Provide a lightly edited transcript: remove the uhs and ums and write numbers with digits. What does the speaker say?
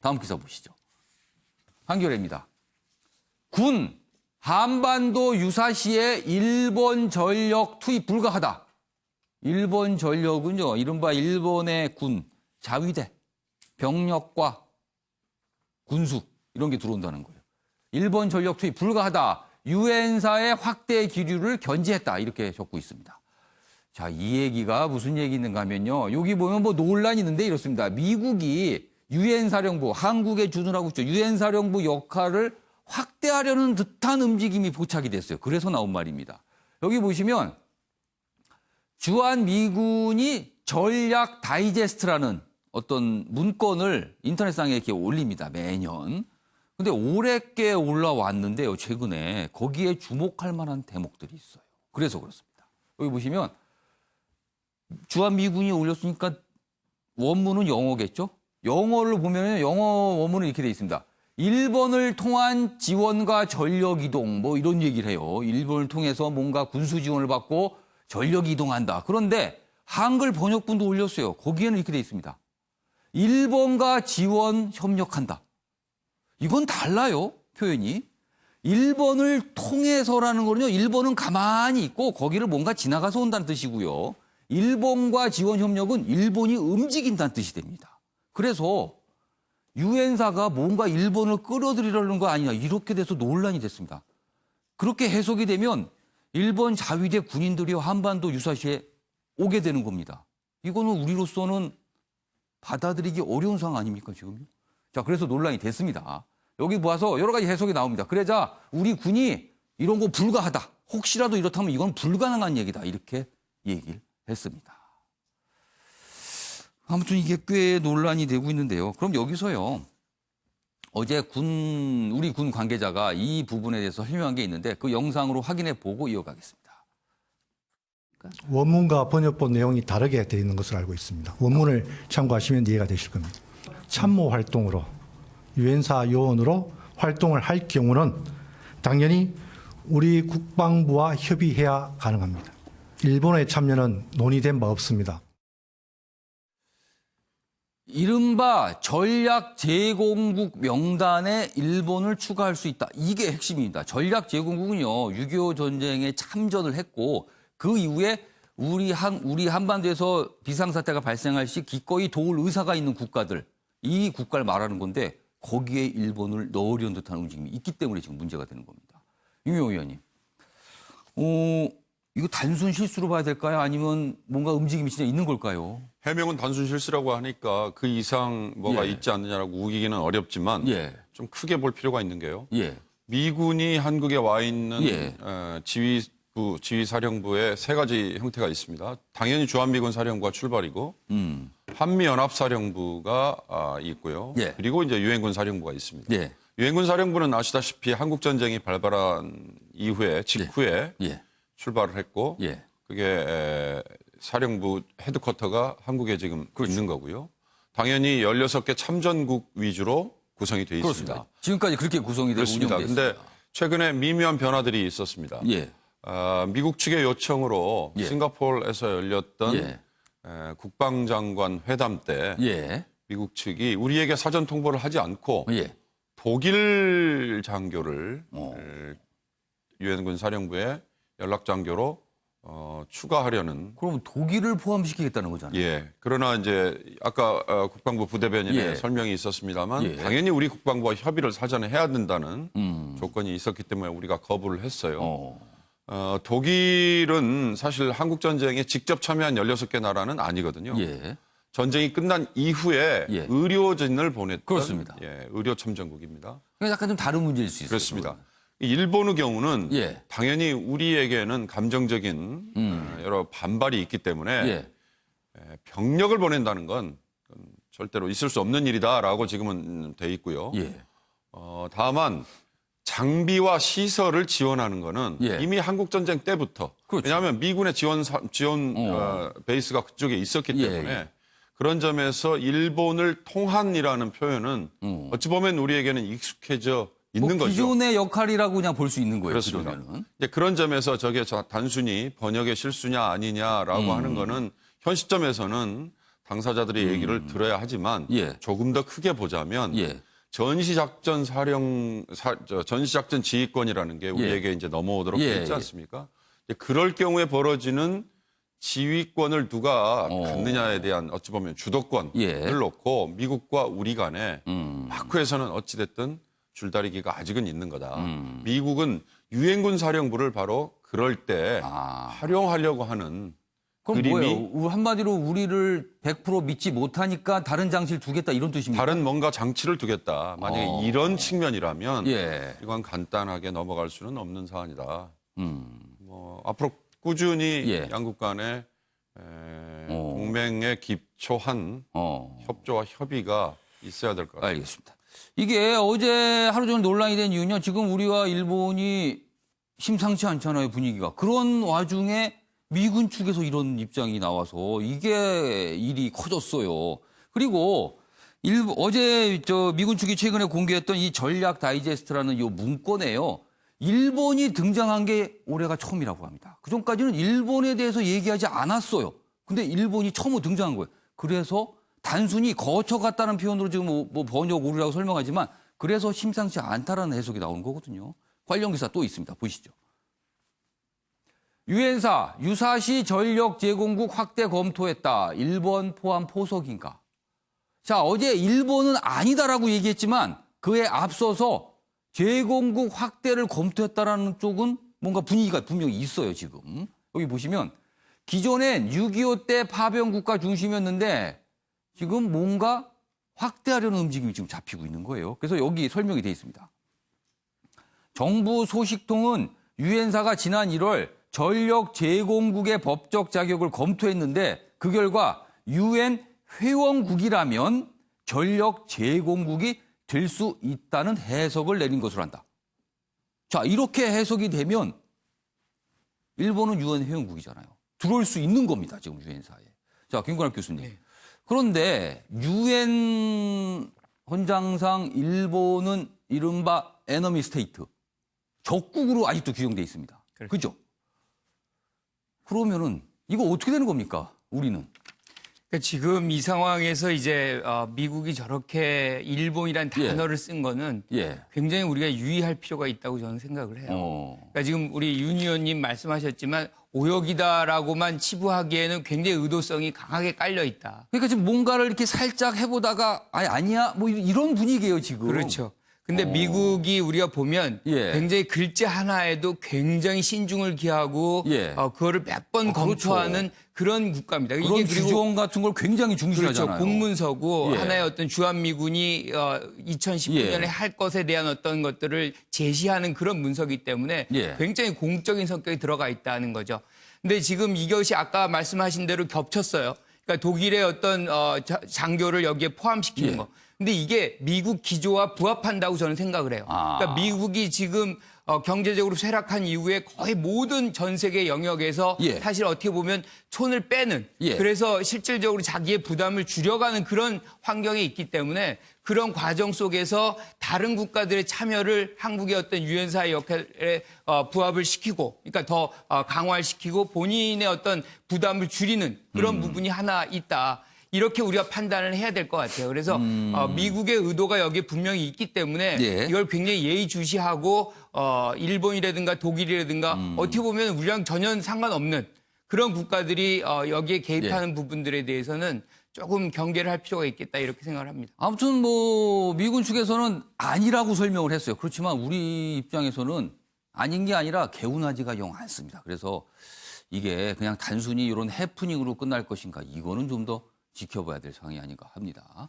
다음 기사 보시죠. 한겨레입니다. 군, 한반도 유사시에 일본 전력 투입 불가하다. 일본 전력은요, 이른바 일본의 군, 자위대, 병력과 군수 이런 게 들어온다는 거예요. 일본 전력 투입 불가하다. 유엔사의 확대 기류를 견제했다. 이렇게 적고 있습니다. 자, 이 얘기가 무슨 얘기 있는가 하면요. 여기 보면 뭐 논란이 있는데 이렇습니다. 미국이 유엔 사령부, 한국에 주둔하고 있죠. 유엔 사령부 역할을 확대하려는 듯한 움직임이 포착이 됐어요. 그래서 나온 말입니다. 여기 보시면 주한 미군이 전략 다이제스트라는 어떤 문건을 인터넷상에 이렇게 올립니다. 매년. 근데 올해께 올라왔는데요. 최근에 거기에 주목할 만한 대목들이 있어요. 그래서 그렇습니다. 여기 보시면 주한 미군이 올렸으니까 원문은 영어겠죠? 영어를 보면 영어 원문은 이렇게 돼 있습니다. 일본을 통한 지원과 전력 이동 뭐 이런 얘기를 해요. 일본을 통해서 뭔가 군수 지원을 받고 전력 이동한다. 그런데 한글 번역본도 올렸어요. 거기에는 이렇게 돼 있습니다. 일본과 지원 협력한다. 이건 달라요. 표현이. 일본을 통해서라는 거는요. 일본은 가만히 있고 거기를 뭔가 지나가서 온다는 뜻이고요. 일본과 지원 협력은 일본이 움직인다는 뜻이 됩니다. 그래서 유엔사가 뭔가 일본을 끌어들이려는 거 아니냐 이렇게 돼서 논란이 됐습니다. 그렇게 해석이 되면 일본 자위대 군인들이 한반도 유사시에 오게 되는 겁니다. 이거는 우리로서는 받아들이기 어려운 상황 아닙니까 지금? 자, 그래서 논란이 됐습니다. 여기 보아서 여러 가지 해석이 나옵니다. 그러자 우리 군이 이런 거 불가하다. 혹시라도 이렇다면 이건 불가능한 얘기다. 이렇게 얘기를 했습니다. 아무튼 이게 꽤 논란이 되고 있는데요. 그럼 여기서요. 어제 우리 군 관계자가 이 부분에 대해서 설명한 게 있는데 그 영상으로 확인해 보고 이어가겠습니다. 원문과 번역본 내용이 다르게 되어 있는 것으로 알고 있습니다. 원문을 참고하시면 이해가 되실 겁니다. 참모 활동으로 유엔사 요원으로 활동을 할 경우는 당연히 우리 국방부와 협의해야 가능합니다. 일본의 참여는 논의된 바 없습니다. 이른바 전략 제공국 명단에 일본을 추가할 수 있다. 이게 핵심입니다. 전략 제공국은요. 6.25 전쟁에 참전을 했고 그 이후에 우리 한반도에서 비상사태가 발생할 시 기꺼이 도울 의사가 있는 국가들, 이 국가를 말하는 건데 거기에 일본을 넣으려는 듯한 움직임이 있기 때문에 지금 문제가 되는 겁니다. 윤영호 의원님, 이거 단순 실수로 봐야 될까요? 아니면 뭔가 움직임이 진짜 있는 걸까요? 해명은 단순 실수라고 하니까 그 이상 뭐가 있지 않느냐라고 우기기는 어렵지만 좀 크게 볼 필요가 있는 게요. 미군이 한국에 와 있는 지휘사령부에 세 가지 형태가 있습니다. 당연히 주한미군 사령부가 출발이고 한미연합사령부가 있고요. 그리고 이제 유엔군 사령부가 있습니다. 유엔군 사령부는 아시다시피 한국전쟁이 발발한 직후에 출발을 했고 그게 사령부 헤드쿼터가 한국에 지금 있는 거고요. 당연히 16개 참전국 위주로 구성이 되어 있습니다. 그렇습니다. 지금까지 그렇게 구성이 되고 운영되어 있습니다. 그런데 최근에 미묘한 변화들이 있었습니다. 미국 측의 요청으로 싱가포르에서 열렸던 국방장관 회담 때 미국 측이 우리에게 사전 통보를 하지 않고 독일 장교를 유엔군 사령부에 연락장교로 추가하려는. 그럼 독일을 포함시키겠다는 거잖아요. 그러나 이제 아까 국방부 부대변인의 설명이 있었습니다만 당연히 우리 국방부와 협의를 사전에 해야 된다는 조건이 있었기 때문에 우리가 거부를 했어요. 독일은 사실 한국전쟁에 직접 참여한 16개 나라는 아니거든요. 전쟁이 끝난 이후에 의료진을 보냈던 그렇습니다. 의료 참전국입니다. 약간 좀 다른 문제일 수 있어요. 그렇습니다. 그건. 일본의 경우는 당연히 우리에게는 감정적인 여러 반발이 있기 때문에 병력을 보낸다는 건 절대로 있을 수 없는 일이다라고 지금은 돼 있고요. 다만 장비와 시설을 지원하는 거는 이미 한국전쟁 때부터 왜냐하면 미군의 지원 베이스가 그쪽에 있었기 때문에 그런 점에서 일본을 통한이라는 표현은 어찌 보면 우리에게는 익숙해져 있는 거죠. 기존의 역할이라고 그냥 볼 수 있는 거예요. 그렇습니다. 이제 그런 점에서 저게 단순히 번역의 실수냐 아니냐라고 하는 거는 현 시점에서는 당사자들의 얘기를 들어야 하지만 예. 조금 더 크게 보자면 예. 전시작전 전시작전 지휘권이라는 게 우리에게 이제 넘어오도록 예, 돼 있지 않습니까? 그럴 경우에 벌어지는 지휘권을 누가 갖느냐에 대한 어찌 보면 주도권을 예. 놓고 미국과 우리 간에 마크에서는 어찌됐든 줄다리기가 아직은 있는 거다. 미국은 유엔군 사령부를 바로 그럴 때 활용하려고 하는 그럼 그림이 뭐예요? 한마디로 우리를 100% 믿지 못하니까 다른 장치를 두겠다 이런 뜻입니까? 다른 뭔가 장치를 두겠다. 만약에 이런 측면이라면 예. 이건 간단하게 넘어갈 수는 없는 사안이다. 뭐 앞으로 꾸준히 예. 양국 간의 동맹에 기초한 협조와 협의가 있어야 될 것 같습니다. 알겠습니다. 이게 어제 하루 종일 논란이 된 이유는요. 지금 우리와 일본이 심상치 않잖아요, 분위기가. 그런 와중에 미군 측에서 이런 입장이 나와서 이게 일이 커졌어요. 그리고 어제 미군 측이 최근에 공개했던 이 전략 다이제스트라는 이 문건에요. 일본이 등장한 게 올해가 처음이라고 합니다. 그전까지는 일본에 대해서 얘기하지 않았어요. 근데 일본이 처음으로 등장한 거예요. 그래서 단순히 거쳐갔다는 표현으로 지금 뭐 번역 오류라고 설명하지만 그래서 심상치 않다라는 해석이 나오는 거거든요. 관련 기사 또 있습니다. 보시죠. 유엔사 유사시 전력 제공국 확대 검토했다. 일본 포함 포석인가? 자, 어제 일본은 아니다라고 얘기했지만 그에 앞서서 제공국 확대를 검토했다라는 쪽은 뭔가 분위기가 분명히 있어요, 지금. 여기 보시면 기존엔 6.25 때 파병 국가 중심이었는데 지금 뭔가 확대하려는 움직임이 지금 잡히고 있는 거예요. 그래서 여기 설명이 되어 있습니다. 정부 소식통은 유엔사가 지난 1월 전력 제공국의 법적 자격을 검토했는데 그 결과 유엔 회원국이라면 전력 제공국이 될 수 있다는 해석을 내린 것으로 한다. 자, 이렇게 해석이 되면 일본은 유엔 회원국이잖아요. 들어올 수 있는 겁니다. 지금 유엔사에. 자, 김건학 교수님. 네. 그런데 유엔 헌장상 일본은 이른바 에너미 스테이트. 적국으로 아직도 규정돼 있습니다. 그죠? 그러면은 이거 어떻게 되는 겁니까? 우리는. 그러니까 지금 이 상황에서 이제 미국이 저렇게 일본이란 단어를 쓴 거는 굉장히 우리가 유의할 필요가 있다고 저는 생각을 해요. 그러니까 지금 우리 윤 의원님 말씀하셨지만 오역이다라고만 치부하기에는 굉장히 의도성이 강하게 깔려 있다. 그러니까 지금 뭔가를 이렇게 살짝 해보다가 아니야 뭐 이런 분위기예요 지금. 그렇죠. 근데 미국이 우리가 보면 굉장히 글자 하나에도 굉장히 신중을 기하고 그거를 몇 번 검토하는 그런 국가입니다. 그런 이게 그리고 규정 같은 걸 굉장히 중시하잖아요. 그렇죠. 공문서고 하나의 어떤 주한미군이 2019년에 할 것에 대한 어떤 것들을 제시하는 그런 문서이기 때문에 굉장히 공적인 성격이 들어가 있다는 거죠. 근데 지금 이것이 아까 말씀하신 대로 겹쳤어요. 그러니까 독일의 어떤 장교를 여기에 포함시키는 거. 근데 이게 미국 기조와 부합한다고 저는 생각을 해요. 그러니까 미국이 지금 경제적으로 쇠락한 이후에 거의 모든 전 세계 영역에서 사실 어떻게 보면 손을 빼는 그래서 실질적으로 자기의 부담을 줄여가는 그런 환경에 있기 때문에 그런 과정 속에서 다른 국가들의 참여를 한국의 어떤 유엔사의 역할에 부합을 시키고 그러니까 더 강화를 시키고 본인의 어떤 부담을 줄이는 그런 부분이 하나 있다. 이렇게 우리가 판단을 해야 될 것 같아요. 그래서 미국의 의도가 여기에 분명히 있기 때문에 이걸 굉장히 예의주시하고 일본이라든가 독일이라든가 어떻게 보면 우리랑 전혀 상관없는 그런 국가들이 여기에 개입하는 부분들에 대해서는 조금 경계를 할 필요가 있겠다 이렇게 생각을 합니다. 아무튼 뭐 미군 측에서는 아니라고 설명을 했어요. 그렇지만 우리 입장에서는 아닌 게 아니라 개운하지가 영 않습니다. 그래서 이게 그냥 단순히 이런 해프닝으로 끝날 것인가 이거는 좀 더 지켜봐야 될 상황이 아닌가 합니다.